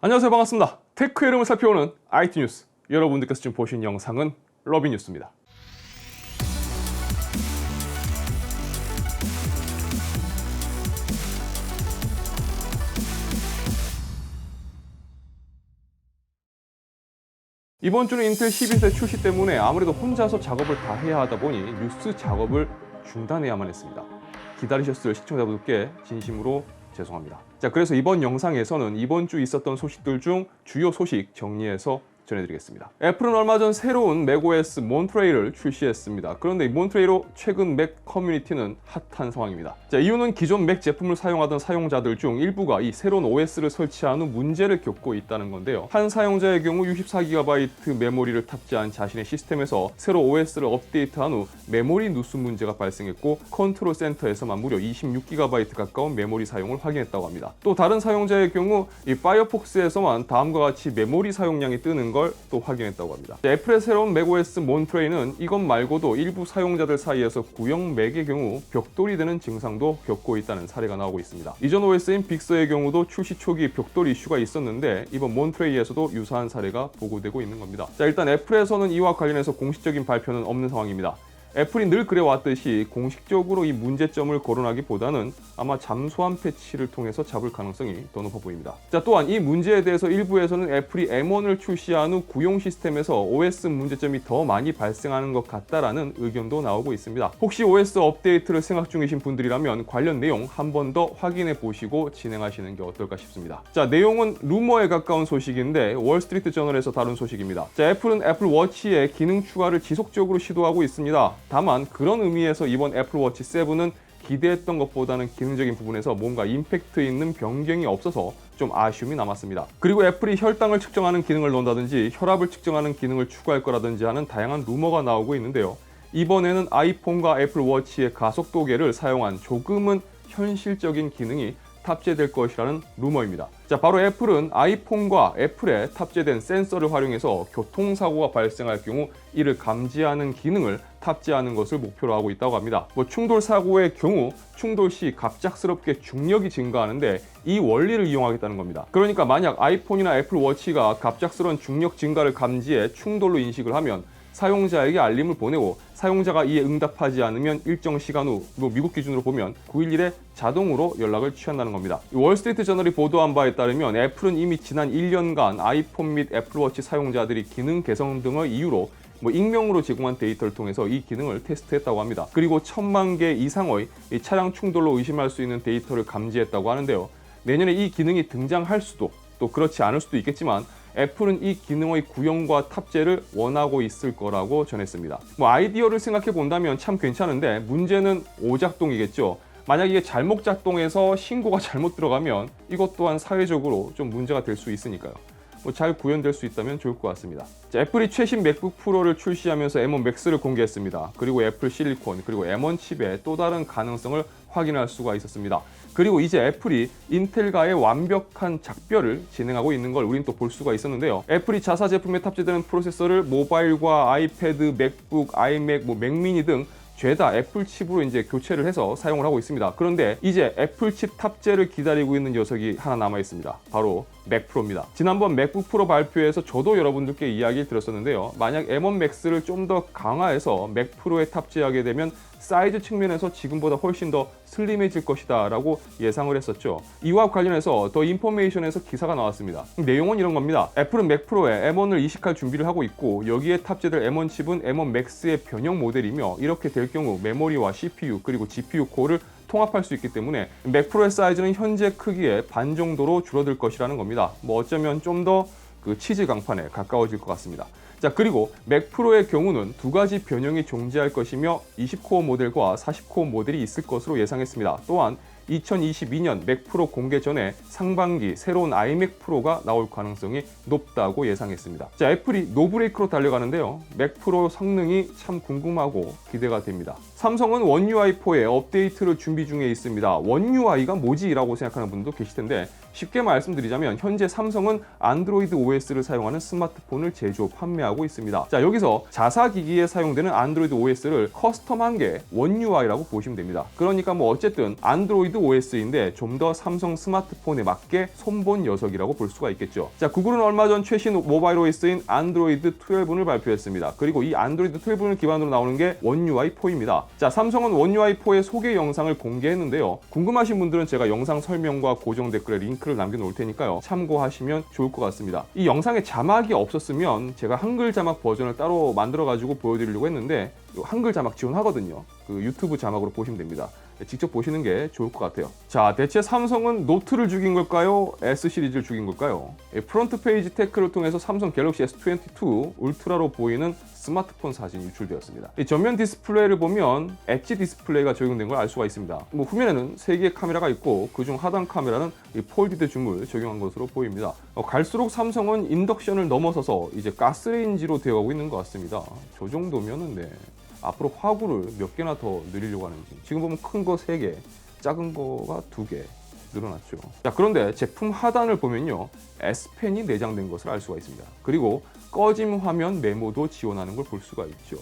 안녕하세요, 반갑습니다. 테크의 흐름을 살펴보는 IT 뉴스. 여러분들께서 지금 보신 영상은 러비 뉴스입니다. 이번 주는 인텔 12세 출시 때문에 아무래도 혼자서 작업을 다 해야 하다 보니 뉴스 작업을 중단해야만 했습니다. 기다리셨을 시청자분들께 진심으로 죄송합니다. 자, 그래서 이번 영상에서는 이번 주 있었던 소식들 중 주요 소식 정리해서 전해드리겠습니다. 애플은 얼마 전 새로운 맥OS 몬트레이를 출시했습니다. 그런데 이 몬트레이로 최근 맥 커뮤니티는 핫한 상황입니다. 자, 이유는 기존 맥 제품을 사용하던 사용자들 중 일부가 이 새로운 OS를 설치한 후 문제를 겪고 있다는 건데요. 한 사용자의 경우 64GB 메모리를 탑재한 자신의 시스템에서 새로 OS를 업데이트한 후 메모리 누수 문제가 발생했고 컨트롤 센터에서만 무려 26GB 가까운 메모리 사용을 확인했다고 합니다. 또 다른 사용자의 경우 이 파이어폭스에서만 다음과 같이 메모리 사용량이 뜨는 걸 또 확인했다고 합니다. 애플의 새로운 맥OS 몬트레이는 이것 말고도 일부 사용자들 사이에서 구형 맥의 경우 벽돌이 되는 증상도 겪고 있다는 사례가 나오고 있습니다. 이전 OS인 빅서의 경우도 출시 초기 벽돌 이슈가 있었는데 이번 몬트레이에서도 유사한 사례가 보고되고 있는 겁니다. 자, 일단 애플에서는 이와 관련해서 공식적인 발표는 없는 상황입니다. 애플이 늘 그래왔듯이 공식적으로 이 문제점을 거론하기보다는 아마 잠수함 패치를 통해서 잡을 가능성이 더 높아 보입니다. 자, 또한 이 문제에 대해서 일부에서는 애플이 M1을 출시한 후 구용 시스템에서 OS 문제점이 더 많이 발생하는 것 같다라는 의견도 나오고 있습니다. 혹시 OS 업데이트를 생각 중이신 분들이라면 관련 내용 한 번 더 확인해 보시고 진행하시는 게 어떨까 싶습니다. 자, 내용은 루머에 가까운 소식인데 월스트리트 저널에서 다룬 소식입니다. 자, 애플은 애플워치에 기능 추가를 지속적으로 시도하고 있습니다. 다만 그런 의미에서 이번 애플워치 7은 기대했던 것보다는 기능적인 부분에서 뭔가 임팩트 있는 변경이 없어서 좀 아쉬움이 남았습니다. 그리고 애플이 혈당을 측정하는 기능을 넣는다든지 혈압을 측정하는 기능을 추가할 거라든지 하는 다양한 루머가 나오고 있는데요. 이번에는 아이폰과 애플워치의 가속도계를 사용한 조금은 현실적인 기능이 탑재될 것이라는 루머입니다. 자, 바로 애플은 아이폰과 애플에 탑재된 센서를 활용해서 교통사고가 발생할 경우 이를 감지하는 기능을 탑재하는 것을 목표로 하고 있다고 합니다. 충돌 사고의 경우 충돌 시 갑작스럽게 중력이 증가하는데 이 원리를 이용하겠다는 겁니다. 그러니까 만약 아이폰이나 애플워치가 갑작스러운 중력 증가를 감지해 충돌로 인식을 하면 사용자에게 알림을 보내고 사용자가 이에 응답하지 않으면 일정 시간 후 미국 기준으로 보면 9일에 자동으로 연락을 취한다는 겁니다. 월스트리트 저널이 보도한 바에 따르면 애플은 이미 지난 1년간 아이폰 및 애플워치 사용자들이 기능 개선 등의 이유로 익명으로 제공한 데이터를 통해서 이 기능을 테스트했다고 합니다. 그리고 1000만 개 이상의 차량 충돌로 의심할 수 있는 데이터를 감지했다고 하는데요. 내년에 이 기능이 등장할 수도 또 그렇지 않을 수도 있겠지만 애플은 이 기능의 구형과 탑재를 원하고 있을 거라고 전했습니다. 아이디어를 생각해 본다면 참 괜찮은데 문제는 오작동이겠죠. 만약 이게 잘못 작동해서 신고가 잘못 들어가면 이것 또한 사회적으로 좀 문제가 될 수 있으니까요. 잘 구현될 수 있다면 좋을 것 같습니다. 자, 애플이 최신 맥북 프로를 출시하면서 M1 맥스를 공개했습니다. 그리고 애플 실리콘 그리고 M1 칩의 또 다른 가능성을 확인할 수가 있었습니다. 그리고 이제 애플이 인텔과의 완벽한 작별을 진행하고 있는 걸 우린 또 볼 수가 있었는데요. 애플이 자사 제품에 탑재되는 프로세서를 모바일과 아이패드, 맥북, 아이맥, 맥미니 등 죄다 애플 칩으로 이제 교체를 해서 사용을 하고 있습니다. 그런데 이제 애플 칩 탑재를 기다리고 있는 녀석이 하나 남아 있습니다. 바로 맥 프로입니다. 지난번 맥북 프로 발표에서 저도 여러분들께 이야기를 드렸었는데요. 만약 M1 맥스를 좀 더 강화해서 맥 프로에 탑재하게 되면 사이즈 측면에서 지금보다 훨씬 더 슬림해질 것이다 라고 예상을 했었죠. 이와 관련해서 더 인포메이션에서 기사가 나왔습니다. 내용은 이런 겁니다. 애플은 맥 프로에 M1을 이식할 준비를 하고 있고 여기에 탑재될 M1 칩은 M1 맥스의 변형 모델이며 이렇게 될 경우 메모리와 CPU 그리고 GPU 코어를 통합할 수 있기 때문에 맥 프로의 사이즈는 현재 크기의 반 정도로 줄어들 것이라는 겁니다. 어쩌면 좀 더 치즈 강판에 가까워질 것 같습니다. 자, 그리고 맥 프로의 경우는 두 가지 변형이 존재할 것이며 20코어 모델과 40코어 모델이 있을 것으로 예상했습니다. 또한 2022년 맥 프로 공개 전에 상반기 새로운 아이맥 프로가 나올 가능성이 높다고 예상했습니다. 자, 애플이 노브레이크로 달려가는데요. 맥 프로 성능이 참 궁금하고 기대가 됩니다. 삼성은 원 UI4의 업데이트를 준비 중에 있습니다. 원 UI가 뭐지? 라고 생각하는 분도 계실 텐데 쉽게 말씀드리자면 현재 삼성은 안드로이드 OS를 사용하는 스마트폰을 제조 판매하고 있습니다. 자, 여기서 자사 기기에 사용되는 안드로이드 OS를 커스텀한 게 원UI라고 보시면 됩니다. 그러니까 뭐 어쨌든 안드로이드 OS인데 좀 더 삼성 스마트폰에 맞게 손본 녀석이라고 볼 수가 있겠죠. 자, 구글은 얼마 전 최신 모바일 OS인 안드로이드 12을 발표했습니다. 그리고 이 안드로이드 12을 기반으로 나오는 게 원UI 4입니다. 자, 삼성은 원UI 4의 소개 영상을 공개했는데요. 궁금하신 분들은 제가 영상 설명과 고정 댓글에 링크를 남겨놓을 테니까요. 참고하시면 좋을 것 같습니다. 이 영상에 자막이 없었으면 제가 한글 자막 버전을 따로 만들어가지고 보여드리려고 했는데 한글 자막 지원하거든요. 그 유튜브 자막으로 보시면 됩니다. 직접 보시는 게 좋을 것 같아요. 자, 대체 삼성은 노트를 죽인 걸까요? S 시리즈를 죽인 걸까요? 프론트 페이지 테크를 통해서 삼성 갤럭시 S22 울트라로 보이는 스마트폰 사진이 유출되었습니다. 이 전면 디스플레이를 보면 엣지 디스플레이가 적용된 걸 알 수가 있습니다. 뭐 후면에는 3개의 카메라가 있고 그중 하단 카메라는 이 폴디드 줌을 적용한 것으로 보입니다. 갈수록 삼성은 인덕션을 넘어서서 이제 가스레인지로 되어가고 있는 것 같습니다. 저 정도면은 네. 앞으로 화구를 몇 개나 더 늘리려고 하는지. 지금 보면 큰 거 3개, 작은 거가 2개 늘어났죠. 자, 그런데 제품 하단을 보면요, S펜이 내장된 것을 알 수가 있습니다. 그리고 꺼짐 화면 메모도 지원하는 걸 볼 수가 있죠.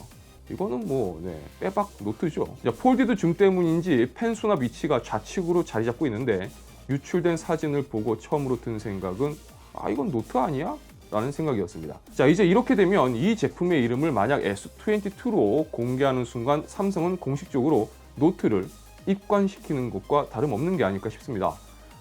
이거는 뭐 빼박 노트죠. 자, 폴디드 줌 때문인지 펜 수납 위치가 좌측으로 자리 잡고 있는데 유출된 사진을 보고 처음으로 든 생각은 이건 노트 아니야? 라는 생각이었습니다. 자, 이제 이렇게 되면 이 제품의 이름을 만약 S22로 공개하는 순간 삼성은 공식적으로 노트를 입관시키는 것과 다름없는 게 아닐까 싶습니다.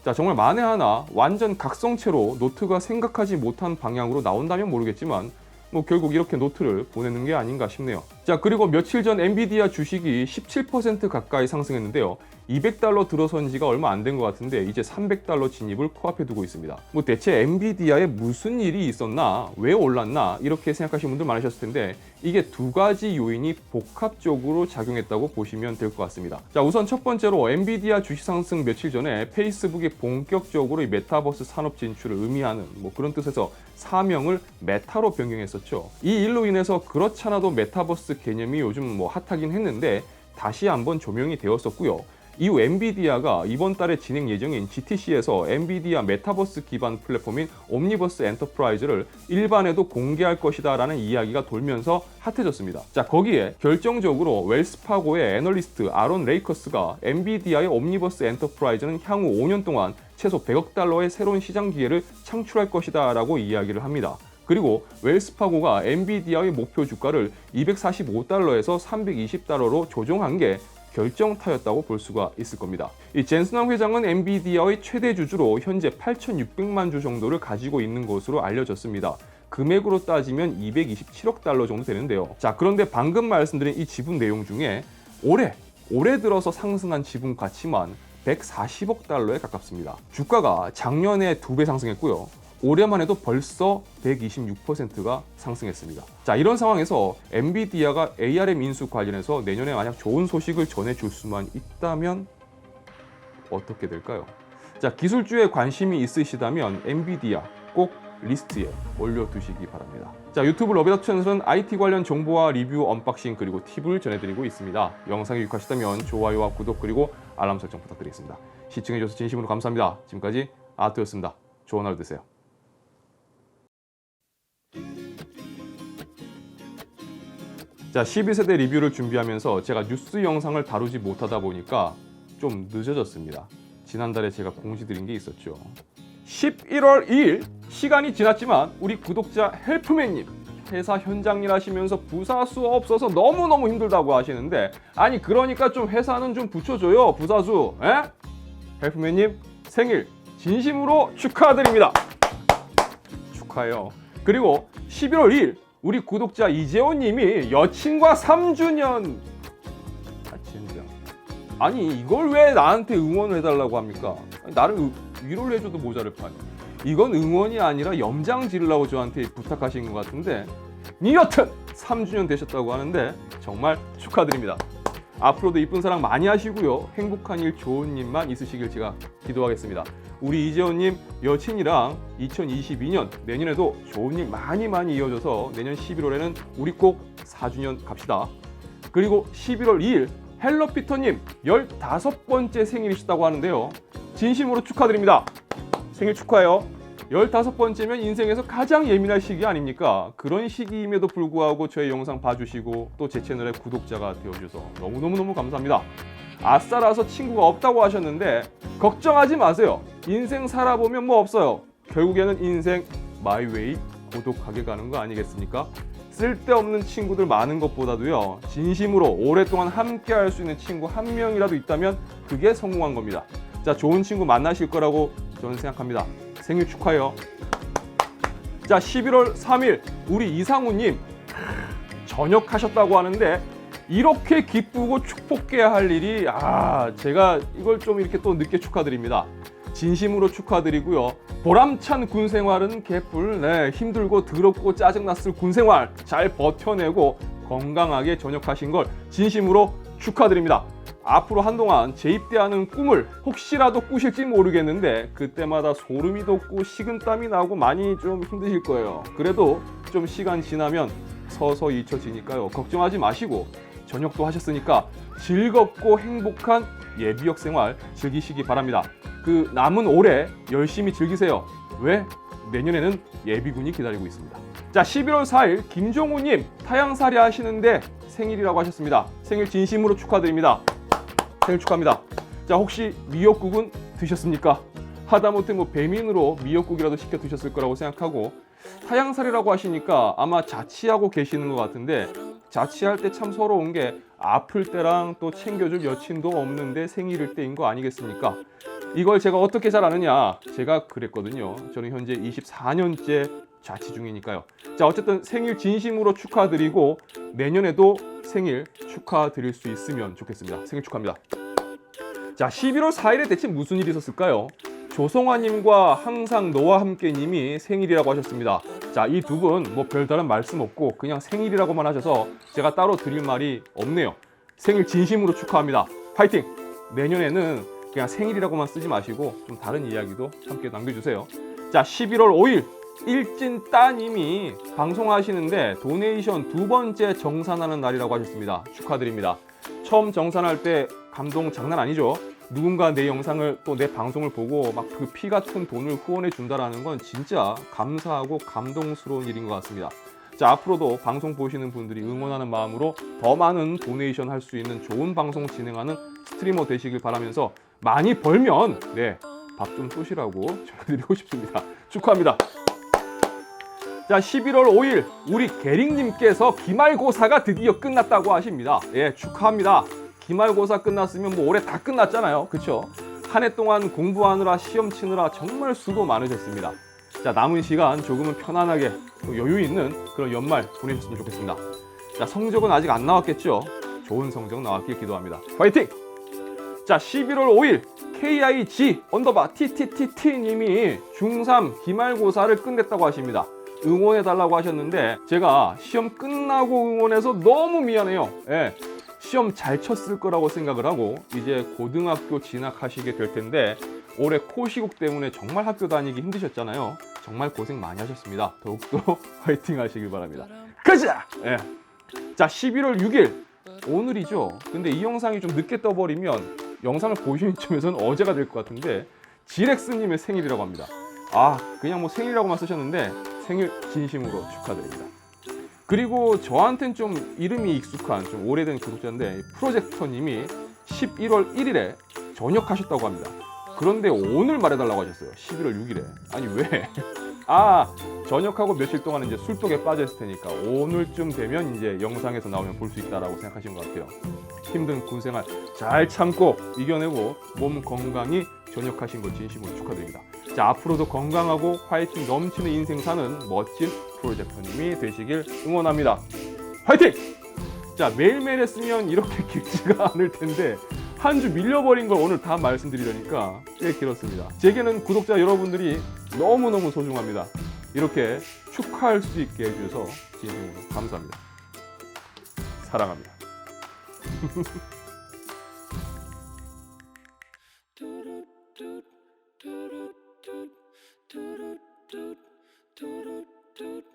자, 정말 만에 하나 완전 각성체로 노트가 생각하지 못한 방향으로 나온다면 모르겠지만 뭐 결국 이렇게 노트를 보내는 게 아닌가 싶네요. 자, 그리고 며칠 전 엔비디아 주식이 17% 가까이 상승했는데요. $200 들어선 지가 얼마 안 된 것 같은데 이제 $300 진입을 코앞에 두고 있습니다. 뭐 대체 엔비디아에 무슨 일이 있었나, 왜 올랐나 이렇게 생각하시는 분들 많으셨을 텐데 이게 두 가지 요인이 복합적으로 작용했다고 보시면 될 것 같습니다. 자, 우선 첫 번째로 엔비디아 주식 상승 며칠 전에 페이스북이 본격적으로 이 메타버스 산업 진출을 의미하는 뭐 그런 뜻에서 사명을 메타로 변경했었죠. 이 일로 인해서 그렇잖아도 메타버스 개념이 요즘 뭐 핫하긴 했는데 다시 한번 조명이 되었었고요. 이후 엔비디아가 이번 달에 진행 예정인 GTC에서 엔비디아 메타버스 기반 플랫폼인 옴니버스 엔터프라이즈를 일반에도 공개할 것이다 라는 이야기가 돌면서 핫해졌습니다. 자, 거기에 결정적으로 웰스파고의 애널리스트 아론 레이커스가 엔비디아의 옴니버스 엔터프라이즈는 향후 5년 동안 최소 $100의 새로운 시장 기회를 창출할 것이다 라고 이야기를 합니다. 그리고 웰스파고가 엔비디아의 목표 주가를 $245에서 $320로 조정한 게 결정타였다고 볼 수가 있을 겁니다. 이 젠슨왕 회장은 엔비디아의 최대 주주로 현재 8,600만 주 정도를 가지고 있는 것으로 알려졌습니다. 금액으로 따지면 $227억 정도 되는데요. 자, 그런데 방금 말씀드린 이 지분 내용 중에 올해 들어서 상승한 지분 가치만 $140억 가깝습니다. 주가가 작년에 2배 상승했고요. 올해만 해도 벌써 126%가 상승했습니다. 자, 이런 상황에서 엔비디아가 ARM 인수 관련해서 내년에 만약 좋은 소식을 전해줄 수만 있다면 어떻게 될까요? 자, 기술주에 관심이 있으시다면 엔비디아 꼭 리스트에 올려두시기 바랍니다. 자, 유튜브 러비다투 채널은 IT 관련 정보와 리뷰, 언박싱 그리고 팁을 전해드리고 있습니다. 영상이 유익하시다면 좋아요와 구독 그리고 알람 설정 부탁드리겠습니다. 시청해주셔서 진심으로 감사합니다. 지금까지 아트였습니다. 좋은 하루 되세요. 자, 12세대 리뷰를 준비하면서 제가 뉴스 영상을 다루지 못하다 보니까 좀 늦어졌습니다. 지난달에 제가 공지드린 게 있었죠. 11월 2일 시간이 지났지만 우리 구독자 헬프맨님 회사 현장 일 하시면서 부사수 없어서 너무너무 힘들다고 하시는데 아니 그러니까 좀 회사는 좀 붙여줘요 부사수. 에? 헬프맨님 생일 진심으로 축하드립니다. 축하해요. 그리고 11월 2일 우리 구독자 이재호님이 여친과 3주년 진짜 아니 이걸 왜 나한테 응원을 해달라고 합니까? 아니, 나를 위로를 해줘도 모자를 파니 이건 응원이 아니라 염장 지르려고 저한테 부탁하신 것 같은데 여튼 3주년 되셨다고 하는데 정말 축하드립니다. 앞으로도 이쁜 사랑 많이 하시고요. 행복한 일 좋은 일만 있으시길 제가 기도하겠습니다. 우리 이재호님 여친이랑 2022년 내년에도 좋은 일 많이 이어져서 내년 11월에는 우리 꼭 4주년 갑시다. 그리고 11월 2일 헬로피터님 15번째 생일이시다고 하는데요. 진심으로 축하드립니다. 생일 축하해요. 15번째면 인생에서 가장 예민할 시기 아닙니까? 그런 시기임에도 불구하고 저의 영상 봐주시고 또 제 채널의 구독자가 되어주셔서 너무너무 감사합니다. 아싸라서 친구가 없다고 하셨는데 걱정하지 마세요. 인생 살아보면 뭐 없어요. 결국에는 인생 마이웨이 고독하게 가는 거 아니겠습니까? 쓸데없는 친구들 많은 것보다도요, 진심으로 오랫동안 함께 할 수 있는 친구 한 명이라도 있다면 그게 성공한 겁니다. 자, 좋은 친구 만나실 거라고 저는 생각합니다. 생일 축하해요. 자, 11월 3일 우리 이상우님 전역하셨다고 하는데 이렇게 기쁘고 축복해야 할 일이 제가 이걸 좀 이렇게 또 늦게 축하드립니다. 진심으로 축하드리고요. 보람찬 군 생활은 개뿔. 네, 힘들고 더럽고 짜증났을 군 생활 잘 버텨내고 건강하게 전역하신 걸 진심으로 축하드립니다. 앞으로 한동안 재입대하는 꿈을 혹시라도 꾸실지 모르겠는데 그때마다 소름이 돋고 식은땀이 나고 많이 좀 힘드실 거예요. 그래도 좀 시간 지나면 서서 잊혀지니까요. 걱정하지 마시고 전역도 하셨으니까 즐겁고 행복한 예비역 생활 즐기시기 바랍니다. 그 남은 올해 열심히 즐기세요. 왜? 내년에는 예비군이 기다리고 있습니다. 자, 11월 4일 김종우님 타향살이 하시는데 생일이라고 하셨습니다. 생일 진심으로 축하드립니다. 생일 축하합니다. 자, 혹시 미역국은 드셨습니까? 하다못해 뭐 배민으로 미역국이라도 시켜 드셨을 거라고 생각하고, 타향살이라고 하시니까 아마 자취하고 계시는 것 같은데 자취할 때 참 서러운 게 아플 때랑 또 챙겨줄 여친도 없는데 생일일 때인 거 아니겠습니까? 이걸 제가 어떻게 잘 아느냐? 제가 그랬거든요. 저는 현재 24년째 자취 중이니까요. 자, 어쨌든 생일 진심으로 축하드리고 내년에도 생일 축하드릴 수 있으면 좋겠습니다. 생일 축하합니다. 자, 11월 4일에 대체 무슨 일이 있었을까요? 조성아님과 항상 너와 함께님이 생일이라고 하셨습니다. 자, 이 두 분 뭐 별다른 말씀 없고 그냥 생일이라고만 하셔서 제가 따로 드릴 말이 없네요. 생일 진심으로 축하합니다. 파이팅! 내년에는 그냥 생일이라고만 쓰지 마시고 좀 다른 이야기도 함께 남겨주세요. 자, 11월 5일 일진 따님이 방송하시는데 도네이션 2번째 정산하는 날이라고 하셨습니다. 축하드립니다. 처음 정산할 때 감동 장난 아니죠? 누군가 내 영상을 또 내 방송을 보고 막 그 피 같은 돈을 후원해 준다라는 건 진짜 감사하고 감동스러운 일인 것 같습니다. 자, 앞으로도 방송 보시는 분들이 응원하는 마음으로 더 많은 도네이션 할 수 있는 좋은 방송 진행하는 스트리머 되시길 바라면서 많이 벌면 밥 좀 쏘시라고 전해드리고 싶습니다. 축하합니다. 자, 11월 5일 우리 게링님께서 기말고사가 드디어 끝났다고 하십니다. 예, 축하합니다. 기말고사 끝났으면 뭐 올해 다 끝났잖아요. 그쵸? 한 해 동안 공부하느라 시험 치느라 정말 수고 많으셨습니다. 자, 남은 시간 조금은 편안하게 또 여유 있는 그런 연말 보내셨으면 좋겠습니다. 자, 성적은 아직 안 나왔겠죠? 좋은 성적 나왔길 기도합니다. 화이팅! 자, 11월 5일 KIG_TTTT님이 중3 기말고사를 끝냈다고 하십니다. 응원해달라고 하셨는데 제가 시험 끝나고 응원해서 너무 미안해요. 예, 시험 잘 쳤을 거라고 생각을 하고 이제 고등학교 진학하시게 될 텐데 올해 코시국 때문에 정말 학교 다니기 힘드셨잖아요. 정말 고생 많이 하셨습니다. 더욱더 화이팅 하시길 바랍니다. 가자! 예. 자, 11월 6일 오늘이죠. 근데 이 영상이 좀 늦게 떠버리면 영상을 보시는 쯤에서는 어제가 될 것 같은데 지렉스님의 생일이라고 합니다. 그냥 뭐 생일이라고만 쓰셨는데 생일 진심으로 축하드립니다. 그리고 저한텐 좀 이름이 익숙한 좀 오래된 구독자인데 프로젝터님이 11월 1일에 전역하셨다고 합니다. 그런데 오늘 말해달라고 하셨어요. 11월 6일에. 아니 왜? 전역하고 며칠 동안 이제 술독에 빠져있을 테니까 오늘쯤 되면 이제 영상에서 나오면 볼 수 있다라고 생각하신 것 같아요. 힘든 군생활 잘 참고 이겨내고 몸 건강히 전역하신 걸 진심으로 축하드립니다. 자, 앞으로도 건강하고 화이팅 넘치는 인생 사는 멋진 프로젝터님이 되시길 응원합니다. 화이팅! 자, 매일매일 했으면 이렇게 길지가 않을 텐데 한 주 밀려버린 걸 오늘 다 말씀드리려니까 꽤 길었습니다. 제게는 구독자 여러분들이 너무너무 소중합니다. 이렇게 축하할 수 있게 해주셔서 진심으로 감사합니다. 사랑합니다. do do do do do do do do